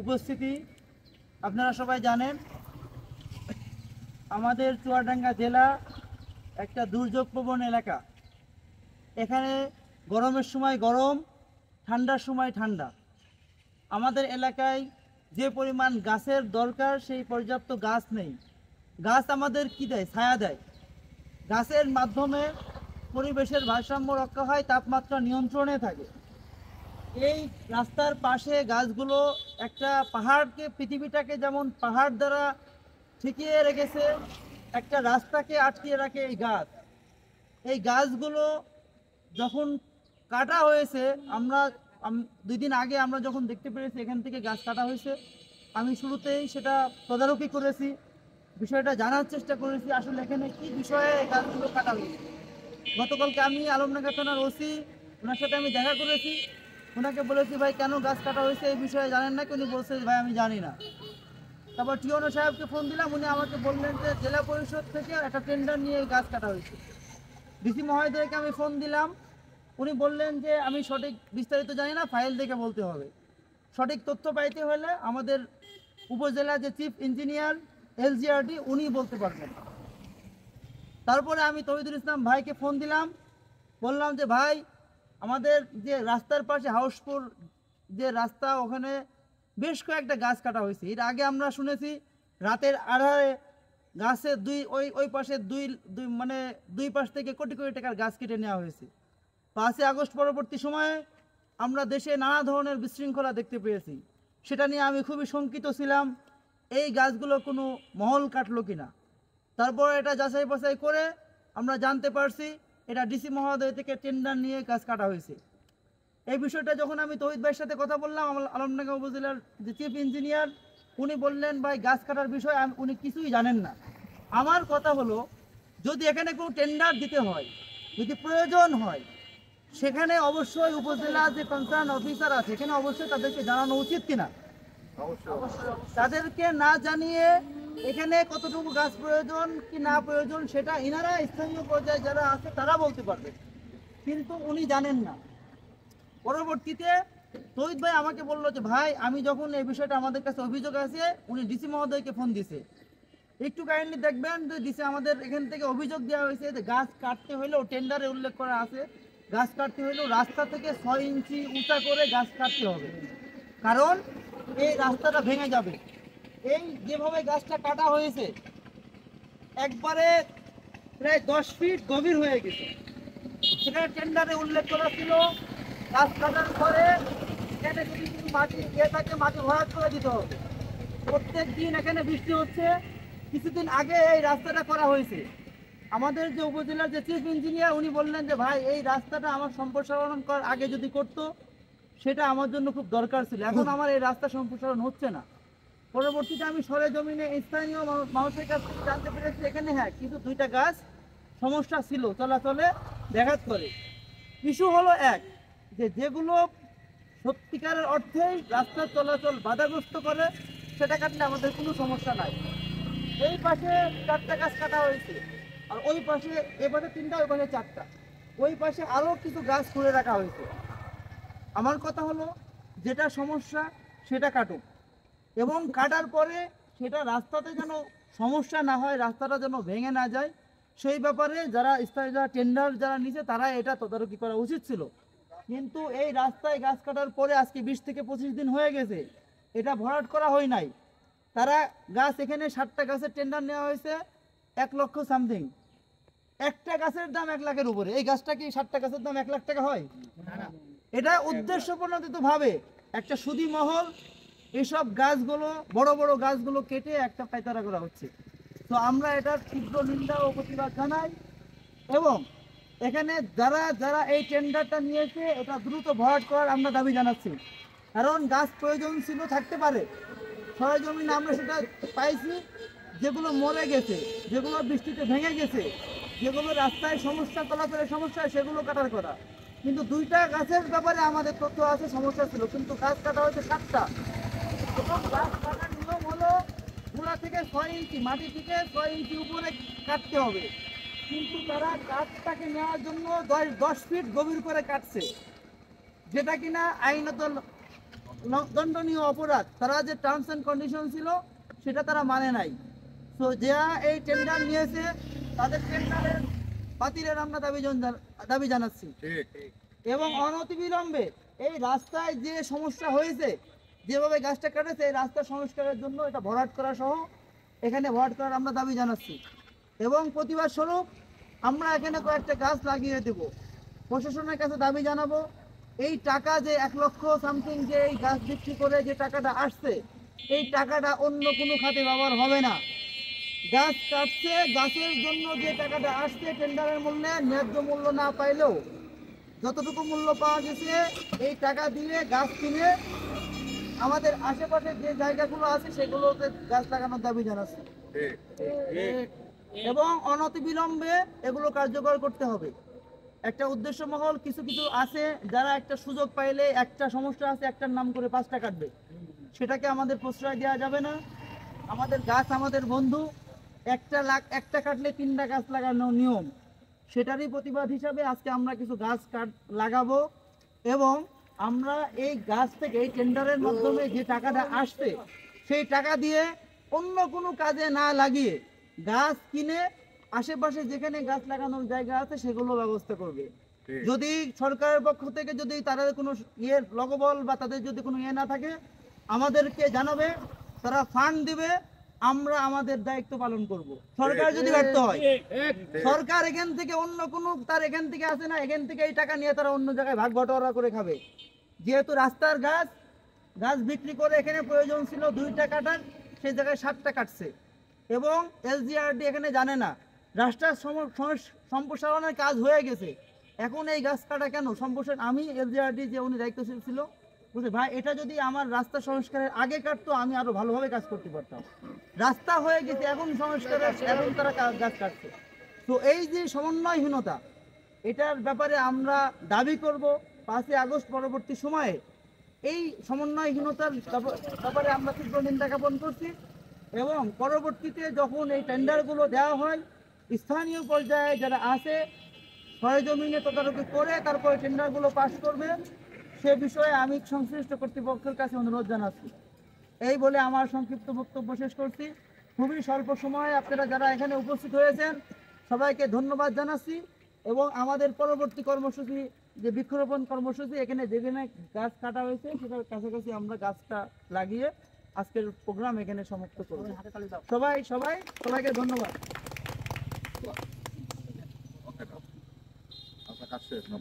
উপস্থিতি, আপনারা সবাই জানেন আমাদের চুয়াডাঙ্গা জেলা একটা দুর্যোগপ্রবণ এলাকা। এখানে গরমের সময় গরম, ঠান্ডার সময় ঠান্ডা। আমাদের এলাকায় যে পরিমাণ গাছের দরকার সেই পর্যাপ্ত গাছ নেই। গাছ আমাদের কি দেয়? ছায়া দেয়। গাছের মাধ্যমে পরিবেশের ভারসাম্য রক্ষা হয়, তাপমাত্রা নিয়ন্ত্রণে থাকে। এই রাস্তার পাশে গাছগুলো একটা পাহাড়কে, পৃথিবীটাকে যেমন পাহাড় দ্বারা ঠেকিয়ে রেখেছে, একটা রাস্তাকে আটকিয়ে রাখে এই গাছ। এই গাছগুলো যখন কাটা হয়েছে, আমরা 2 দিন আগে আমরা যখন দেখতে পেরেছি এখান থেকে গাছ কাটা হয়েছে, আমি শুরুতেই সেটা তদারকি করেছি, বিষয়টা জানার চেষ্টা করেছি আসলে এখানে কি বিষয়ে গাছগুলো কাটা হয়েছে। গতকালকে আমি আলমডাঙ্গা থানার ওসি, ওনার সাথে আমি দেখা করেছি। ওনাকে বলেছি, ভাই কেন গাছ কাটা হয়েছে এই বিষয়ে জানেন না? উনি বলছে, ভাই আমি জানি না। তারপর টিওনো সাহেবকে ফোন দিলাম, উনি আমাকে বললেন যে জেলা পরিষদ থেকে একটা টেন্ডার নিয়ে গাছ কাটা হয়েছে। ডিসি মহোদয়কে আমি ফোন দিলাম, উনি বললেন যে আমি সঠিক বিস্তারিত জানি না, ফাইল দেখে বলতে হবে। সঠিক তথ্য পাইতে হলে আমাদের উপজেলা যে চিফ ইঞ্জিনিয়ার এলজিআরডি উনি বলতে পারবেন। তারপরে আমি তহিদুল ইসলাম ভাইকে ফোন দিলাম, বললাম যে ভাই আমাদের যে রাস্তার পাশে হাউসপুর যে রাস্তা, ওখানে বেশ কয়েকটা গাছ কাটা হয়েছে। এর আগে আমরা শুনেছি রাতের আড়ালে গাছের ওই পাশে দুই পাশ থেকে কোটি কোটি টাকার গাছ কেটে নেওয়া হয়েছে। 5ই আগস্ট পরবর্তী সময়ে আমরা দেশে নানা ধরনের বিশৃঙ্খলা দেখতে পেয়েছি। সেটা নিয়ে আমি খুবই শঙ্কিত ছিলাম, এই গাছগুলো কোনো মহল কাটলো কিনা। তারপর এটা যাচাই বাছাই করে আমরা জানতে পারছি এটা ডিসি মহোদয় থেকে টেন্ডার নিয়ে গাছ কাটা হয়েছে। এই বিষয়টা যখন আমি তহিদ ভাইয়ের সাথে কথা বললাম, আলমডাঙ্গা উপজেলার যে চিফ ইঞ্জিনিয়ার, উনি বললেন ভাই গাছ কাটার বিষয়ে উনি কিছুই জানেন না। আমার কথা হলো, যদি এখানে কোনো টেন্ডার দিতে হয়, যদি প্রয়োজন হয়, সেখানে অবশ্যই উপজেলা যে কনসার্ন অফিসার আছে এখানে অবশ্যই তাদেরকে জানানো উচিত কিনা। তাদেরকে না জানিয়ে এখানে কতটুকু গাছ প্রয়োজন কি না প্রয়োজন সেটা ইনারা স্থানীয় পর্যায়ে যারা আছে তারা বলতে পারবে, কিন্তু উনি জানেন না। পরবর্তীতে তহিদ ভাই আমাকে বললো যে ভাই আমি যখন এই বিষয়টা আমাদের কাছে অভিযোগ আছে, উনি ডিসি মহোদয়কে ফোন দিছে, একটু কাইন্ডলি দেখবেন যে ডিসি আমাদের এখান থেকে অভিযোগ দেওয়া হয়েছে যে গাছ কাটতে হলেও টেন্ডারে উল্লেখ করা আছে গাছ কাটতে হলেও রাস্তা থেকে 6 ইঞ্চি উঁচা করে গাছ কাটতে হবে, কারণ এই রাস্তাটা ভেঙে যাবে। এই যেভাবে গাছটা কাটা হয়েছে একবারে প্রায় 10 ফিট গভীর হয়ে গেছে। সেখানে টেন্ডারে উল্লেখ করা ছিল গাছ কাটার পরে এখানে যদি কিছু মাটি থাকে মাটি ভরাট করে দিতে হবে। প্রত্যেক দিন এখানে বৃষ্টি হচ্ছে। কিছুদিন আগে এই রাস্তাটা করা হয়েছে। আমাদের যে উপজেলার যে চিফ ইঞ্জিনিয়ার উনি বললেন যে ভাই এই রাস্তাটা আমার সম্প্রসারণ করার আগে যদি করতো সেটা আমার জন্য খুব দরকার ছিল, এখন আমার এই রাস্তা সম্প্রসারণ হচ্ছে না। পরবর্তীতে আমি সরেজমিনে স্থানীয় মানুষের কাছ থেকে জানতে পেরেছি এখানে হ্যাঁ কিছু 2টা গাছ সমস্যা ছিল, চলাচলে ব্যাঘাত করে। ইস্যু হলো এক, যে যেগুলো সত্যিকারের অর্থেই রাস্তার চলাচল বাধাগ্রস্ত করে সেটা কাটলে আমাদের কোনো সমস্যা নাই। এই পাশে 4টা গাছ কাটা হয়েছে, আর ওই পাশে এ পাশে 3টা, ওই পাশে 4টা, ওই পাশে আরও কিছু গাছ খুলে রাখা হয়েছে। আমার কথা হলো যেটা সমস্যা সেটা কাটুক, এবং কাটার পরে সেটা রাস্তাতে যেন সমস্যা না হয়, রাস্তাটা যেন ভেঙে না যায়, সেই ব্যাপারে যারা স্থায়ী যারা টেন্ডার যারা নিছে তারা এটা তদারকি করা উচিত ছিল। কিন্তু এই রাস্তায় গাছ কাটার পরে আজকে 20 থেকে 25 দিন হয়ে গেছে, এটা ভরাট করা হয় নাই। তারা গাছ এখানে 60টা গাছের টেন্ডার নেওয়া হয়েছে 1 লক্ষ সামথিং। একটা গাছের দাম 1 লাখের উপরে। এই গাছটা কি 60টা গাছের দাম 1 লাখ টাকা হয়? এটা উদ্দেশ্যপ্রণোদিত ভাবে একটা সুদী মহল এইসব গাছগুলো বড় বড় গাছগুলো কেটে একটা পায়তারা করা হচ্ছে। তো আমরা এটার তীব্র নিন্দা ও প্রতিবাদ জানাই, এবং এখানে যারা যারা এই টেন্ডারটা নিয়েছে এটা দ্রুত ভরাট করার আমরা দাবি জানাচ্ছি। কারণ গাছ প্রয়োজন ছিল, থাকতে পারে, সরেজমিনে আমরা সেটা পাইছি, যেগুলো মরে গেছে, যেগুলো বৃষ্টিতে ভেঙে গেছে, যেগুলো রাস্তায় সমস্যা, চলাচলের সমস্যা, সেগুলো কাটার করা। কিন্তু 2টা গাছের ব্যাপারে আমাদের তথ্য আছে সমস্যা ছিল, কিন্তু গাছ কাটা হয়েছে 7টা। এবং গাছ কাটার নিয়ম হলো গোড়া থেকে 6 ইঞ্চি, মাটি থেকে 6 ইঞ্চি উপরে কাটতে হবে, কিন্তু তারা গাছটাকে নেওয়ার জন্য 10 ফিট গভীর করে কাটছে, যেটা কিনা আইনত দণ্ডনীয় অপরাধ। তারা যে টার্মস অ্যান্ড কন্ডিশন ছিল সেটা তারা মানে নাই। তো যারা এই টেন্ডার নিয়েছে তাদের টেন্ডারের বাতিলের আমরা দাবি জানাচ্ছি। এবং অনতিবিলম্বে এই রাস্তায় যে সমস্যা হয়েছে, যেভাবে গাছটা কাটেছে, এই রাস্তা সংস্কারের জন্য এটা ভরাট করা সহ এখানে ভরাট করার আমরা দাবি জানাচ্ছি। এবং প্রতিবাদ স্বরূপ আমরা এখানে কয়েকটা গাছ লাগিয়ে দেব। প্রশাসনের কাছে দাবি জানাবো, এই টাকা যে 1 লক্ষ সামথিং যে এই গাছ বিক্রি করে যে টাকাটা আসছে, এই টাকাটা অন্য কোনো খাতে ব্যবহার হবে না। গাছ কাটছে, গাছের জন্য যে টাকাটা আসছে টেন্ডারের মূল্যে ন্যায্য মূল্য না পাইলেও যতটুকু মূল্য পাওয়া গেছে এই টাকা দিয়ে গাছ কিনে আমাদের আশেপাশে যে জায়গাগুলো আছে সেগুলোতে গাছ লাগানোর দাবি জানাচ্ছি। এবং অনতিবিলম্বে এগুলো কার্যকর করতে হবে। একটা উদ্দেশ্য মহল কিছু কিছু আছে যারা একটা সুযোগ পাইলে, একটা সমস্যা আছে একটার নাম করে 5টা কাটবে, সেটাকে আমাদের প্রশ্রয় দেওয়া যাবে না। আমাদের গাছ আমাদের বন্ধু, একটা কাটলে 3টা গাছ লাগানোর নিয়ম, সেটারই প্রতিবাদ হিসাবে আজকে আমরা কিছু গাছ লাগাবো। এবং আমরা এই গাছ থেকে এই টেন্ডারের মাধ্যমে যে টাকাটা আসছে সেই টাকা দিয়ে অন্য কোনো কাজে না লাগিয়ে গাছ কিনে আশেপাশে যেখানে গাছ লাগানোর জায়গা আছে সেগুলো ব্যবস্থা করবে। যদি সরকারের পক্ষ থেকে যদি তাদের কোনো লগবল বা তাদের যদি কোনো না থাকে আমাদেরকে জানাবে, তারা ফান্ড দিবে, আমরা আমাদের দায়িত্ব পালন করব। সরকার যদি ব্যর্থ হয়, সরকার এখান থেকে অন্য কোনো তার এখান থেকে আসে না, এখান থেকে এই টাকা নিয়ে তারা অন্য জায়গায় ভাগ বটোয়ারা করে খাবে। যেহেতু রাস্তার গাছ বিক্রি করে এখানে প্রয়োজন ছিল 2টা কাটার, সেই জায়গায় 7টা কাটছে। এবং এসজিআরডি এখানে জানে না, রাস্তার সম্প্রসারণের কাজ হয়ে গেছে, এখন এই গাছ কাটা কেন সম্প্রসারণ। আমি এসজিআরডি যে উনি দায়িত্বশীল ছিল বুঝলি ভাই, এটা যদি আমার রাস্তা সংস্কারের আগে কাটতো আমি আরো ভালোভাবে কাজ করতে পারতাম। রাস্তা হয়ে গেছে, এখন সংস্কারের এখন তারা গাছ কাটছে। তো এই যে সমন্বয়হীনতা, এটার ব্যাপারে আমরা দাবি করব 5ই আগস্ট পরবর্তী সময়ে এই সমন্বয়হীনতার ব্যাপারে আমরা তীব্র নিন্দা জ্ঞাপন করছি। এবং পরবর্তীতে যখন এই টেন্ডারগুলো দেওয়া হয়, স্থানীয় পর্যায়ে যারা আছে সরেজমিনে তদারকি করে তারপরে টেন্ডারগুলো পাস করবে, সে বিষয়ে আমি সংশ্লিষ্ট কর্তৃপক্ষের কাছে অনুরোধ জানাচ্ছি। এই বলে আমার সংক্ষিপ্ত বক্তব্য শেষ করছি। খুবই স্বল্প সময়ে আপনারা যারা এখানে উপস্থিত হয়েছেন সবাইকে ধন্যবাদ জানাচ্ছি। এবং আমাদের পরবর্তী কর্মসূচি যে বৃক্ষরোপণ কর্মসূচি, এখানে যেখানে গাছ কাটা হয়েছে সেটার কাছাকাছি আমরা গাছটা লাগিয়ে আজকের প্রোগ্রাম এখানে সমাপ্ত করব। সবাইকে ধন্যবাদ। আপনার কাজ শেষ না?